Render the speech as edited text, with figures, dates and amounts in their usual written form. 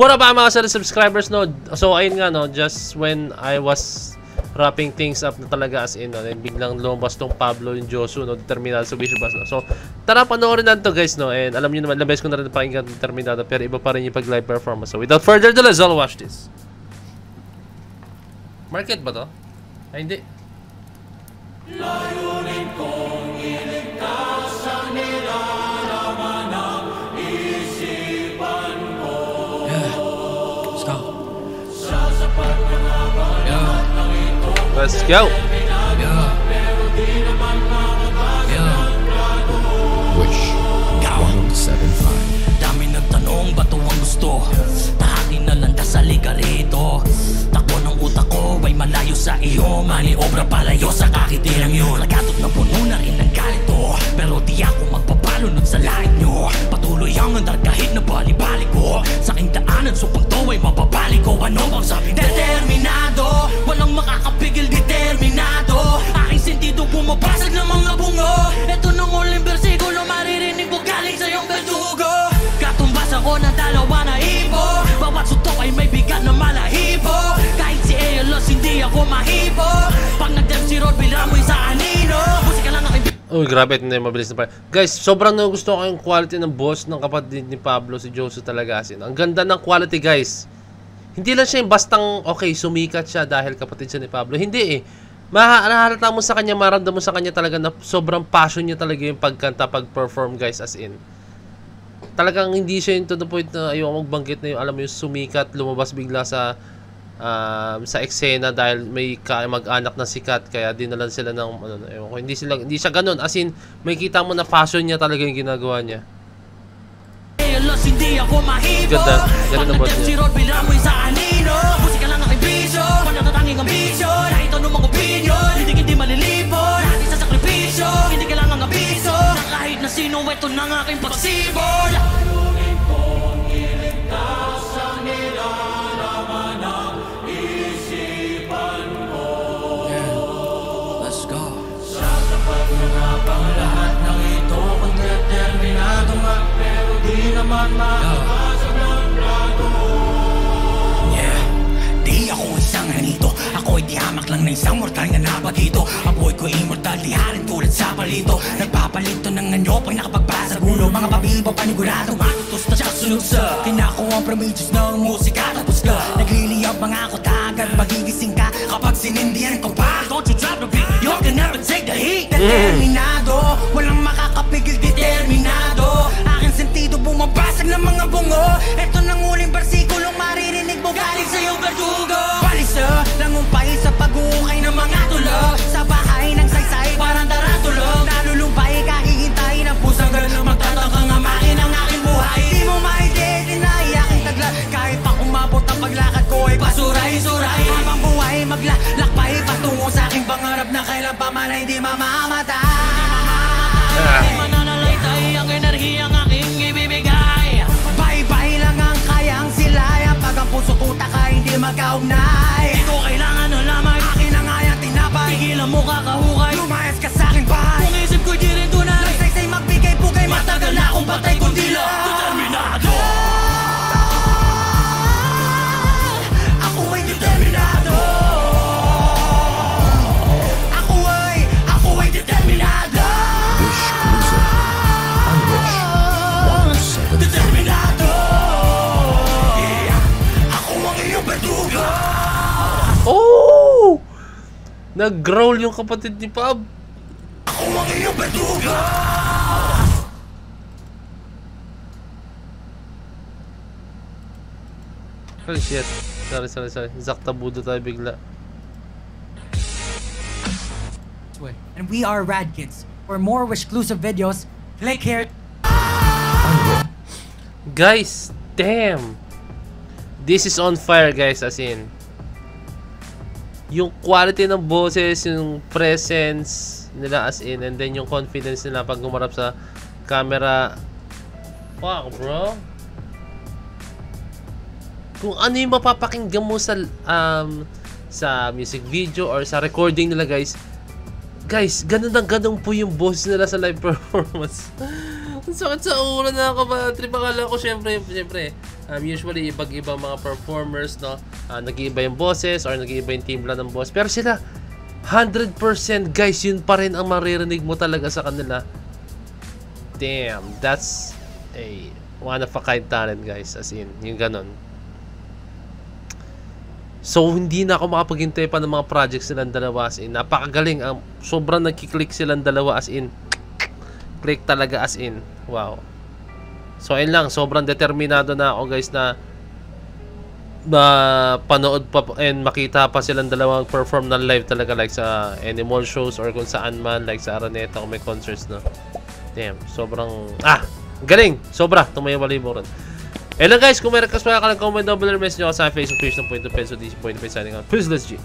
What up mga subscribers, no? So ayun nga, no, just when I was wrapping things up na talaga as in, no, and biglang lumabas tong Pablo yung Josu, no, Determinado sa Wish Bus, no? So tara, panoorin natin to guys, no? And alam niyo naman, labes ko na rin pakinggan Determinado, pero iba pa rin yung pag-live performance. So without further ado, let's all watch this. Market ba to? Ay, hindi. Layunin kong iligtas ang nilalaman ng isipan ko. Yeah. Let's go. Sa sapat na laban ng ito. Let's go. Yeah. Yeah. Wish 107.5. Dami nagtanong, ba't ang gusto? Tahakin na lang sa liga rito. Takbo ng utak ko ay malayo sa iyo. Maniobra palayo sa kakitirang yun. Nagatot na puno na rin ng galito, pero di ako magpapalunod sa lahit nyo. Patuloy ang andar kahit na bali-bali ko. Sa aking daanan, supang to ay mapapali ko. Ano bang sabi? Determinado, walang makakapigil, determinado. Aking sentido pumapasag ng mga bungo. Ito nang uling bersikulo, maririnig mo galing sa iyong verdugo. Katumbas ako ng dalawa na ibo. Bawat sutok ay may bigat na malahibo. Kahit si Elos, hindi ako mahibo. Pag nag-dem si Rod, bilamoy sa anino. Musika lang aking... Uy, grabe, ito na yung mabilis na part. Guys, sobrang nagustuhan ko yung quality ng boss ng kapatid ni Pablo, si Josu talaga. Asin. Ang ganda ng quality, guys. Hindi lang siya yung bastang, okay, sumikat siya dahil kapatid siya ni Pablo. Hindi eh. Nahalata mo sa kanya, maramdam mo sa kanya talaga na sobrang passion niya talaga yung pagkanta, pag-perform, guys, as in. Talagang hindi siya yung to the point na ayoko magbanggit na yung, alam mo yung sumikat, lumabas bigla sa eksena dahil may mag-anak na sikat, kaya dinalan sila ng ano, ko, hindi siya ganun, as in may kita mo na passion niya talaga yung ginagawa niya. Hindi ako mahibo. Ganda, ganda ng bot niya. Sa anino. Musika lang aking bisyo, panatatanging ambisyon. Kahit anong mga opinion, hindi malilipon. Natin sa sakripisyo, hindi kailangang abiso. Na kahit na sino, ito ng aking pagsibol. Layunin kong iligtas ang nilalaman ng isipan ko. Yeah, let's go. Sa tapat na nga bang lahat ng ito, kung determinado nga, pero di naman makakasag ng plato. Yeah, di ako isang hanito. Ako'y di hamak lang na isang mortal na napagito. Apoy ko immortal, di harin tulad sa palito. Nagpapalito ng anyo pag nakapagbasa gulo. Mga pabibaw panigurado, matutos na siya sunod sa kinako ang prometheus ng musika. Tapos ka, nagliliyab mga kotagad, magigising ka kapag sinindihan ko pa. Don't you drop the beat, you can never take the heat. Determinado, walang makakapigil, determinado. Aking sentido bumabasag ng mga bungo. Ito nang uling bersikulong maririnig mo galing sa iyong verdugo. Balisa, nangumpay sa pag-uukay ng mga tulog. Sa bahay ng saysay, parang taratulog. Nalulumpay, kakihintay ng pusang ganun. Magtataka nga makin ang aking buhay. Di mo ma-identify aking tagla. Kahit pa umabot ang paglakad ko ay pasuray-suray. Habang buhay maglalakbay patungo sa aking pangarap na kailan pa man ay di mamamatay. Di mananalaytay ang enerhiyang aking ibibigay. Bye-bye lang ang kayang silayan. Pag ang puso't utak ay hindi magkaugnay. Di ko kailangan na lamang akin ang ayang tinapay. Tigilan mo kakahukay, lumayas ka sa aking bahay. Kung isip ko'y di rin tunay, nagsaysay magbigay pugay. Matagal na akong patay kundi lang determinado. Ako ay determinado. Ako ay determinado. Wish Cruiser on Wish 107.5. Determinado. Yeah. Ako ang iyong verdugo. Oh! Nag-growl yung kapatid ni Pab. Ako ang iyong verdugo. Oh shit. Sorry. Zaktabudo tayo bigla. And we are Rad Kids. For more Wish-clusive videos, click here. Guys, damn. This is on fire, guys, as in. Yung quality ng boses, yung presence nila as in, and then yung confidence nila pag gumarap sa camera. Fuck, bro. Kung ano yung mapapakinggan mo sa music video or sa recording nila, guys, ganun po yung boses nila sa live performance. Ang sakit sa ulo, nakakabatrip. Akala ko syempre Usually, ibang-ibang mga performers, no? Nag-iiba yung boses or nag-iiba yung timbla ng boss. Pero sila, 100% guys, yun pa rin ang maririnig mo talaga sa kanila. Damn, that's a one-of-a-kind talent, guys. As in, yung ganon. So, hindi na ako makapaghintay pa ng mga projects silang dalawa as in. Napakagaling. Sobrang nagkiklik silang dalawa as in. Click talaga as in. Wow. So, ayun lang. Sobrang determinado na ako guys na panood pa and makita pa silang dalawang perform ng live talaga like sa any mall shows or kung saan man like sa Araneta kung may concerts no. Damn. Sobrang galing. Sobra. Tumayawali mo rin. Hello guys, kung may request pa ka ng comment down below, message nyo ako sa Facebook page ng Point of Peso, DC Point of Peso signing out. Peace, let's G.